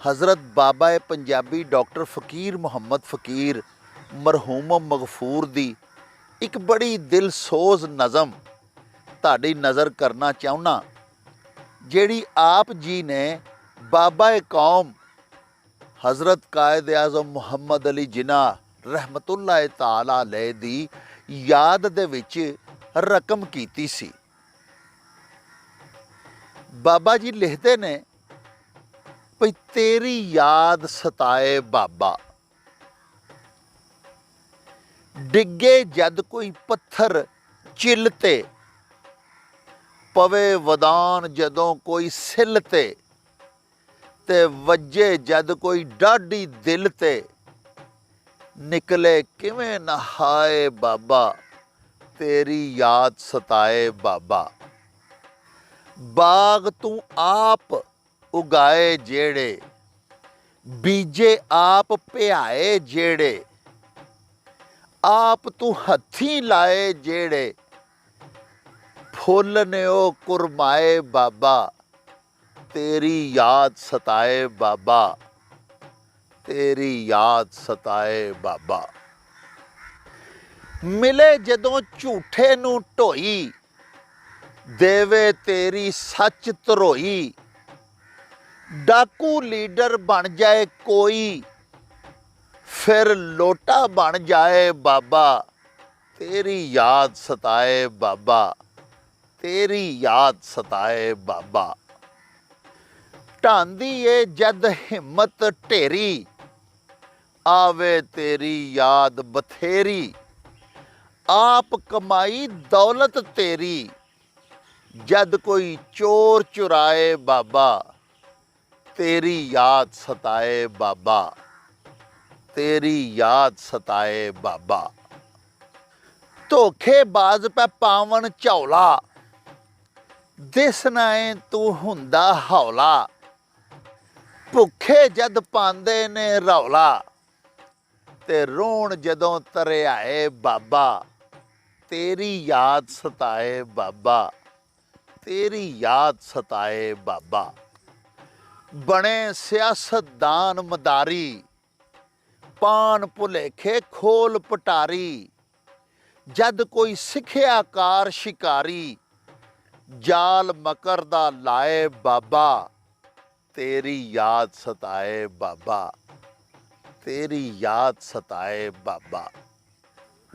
हज़रत बाबा पंजाबी डॉक्टर फ़कीर मुहम्मद फ़कीर मरहूम मगफूर दी एक बड़ी दिलसोज़ नज़म तुहाडी नज़र करना चाहुना, जिहड़ी आप जी ने बाबा कौम हज़रत कायद आज़म मुहम्मद अली जिन्ना रहमतुल्लाह ताला अलैह दी याद दे विच रकम कीती सी। बाबा जी लिखते ने भई तेरी याद सताए बाबा, डिगे जद कोई पत्थर चिल ते, पवे वदान जदों कोई सिल ते वजे जद कोई डाढ़ी दिल ते, निकले किवें नहाए बाबा, तेरी याद सताए बाबा। बाग तू आप उगाए जेड़े, बीजे आप पियाए जेड़े, आप तू हथी लाए जेड़े, फुल ने ओ कुरमाए बाबा, तेरी याद सताए बाबा, तेरी याद सताए बाबा। मिले जदों झूठे नू ढोई, देवे तेरी सच धरोई, डाकू लीडर बन जाए कोई, फिर लोटा बन जाए बाबा, तेरी याद सताए बाबा, तेरी याद सताए बाबा। ढांदी ए जद हिम्मत ढेरी, आवे तेरी याद बथेरी, आप कमाई दौलत तेरी, जद कोई चोर चुराए बाबा, तेरी याद सताए बाबा, तेरी याद सताए बाबा। धोखेबाज पे पावन झौला, दिसना ए तू हुंदा हौला, भुखे जद पांदे ने रौला, ते रोण जदों तरियाए बाबा, तेरी याद सताए बाबा, तेरी याद सताए बाबा। बने सियासतदान मदारी, पान भुलेखे खोल पटारी, जद कोई सिखियाकार शिकारी, जाल मकर दा लाए बाबा, तेरी याद सताए बाबा, तेरी याद सताए बाबा।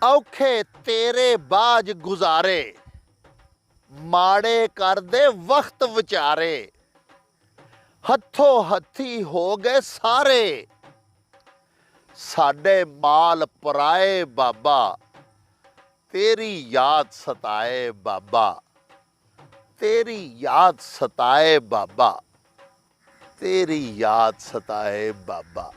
औखे तेरे बाज गुजारे, माड़े कर दे वक्त विचारे, हथों हथी हो गए सारे, साडे माल पराए बाबा, तेरी याद सताए बाबा, तेरी याद सताए बाबा, तेरी याद सताए बाबा।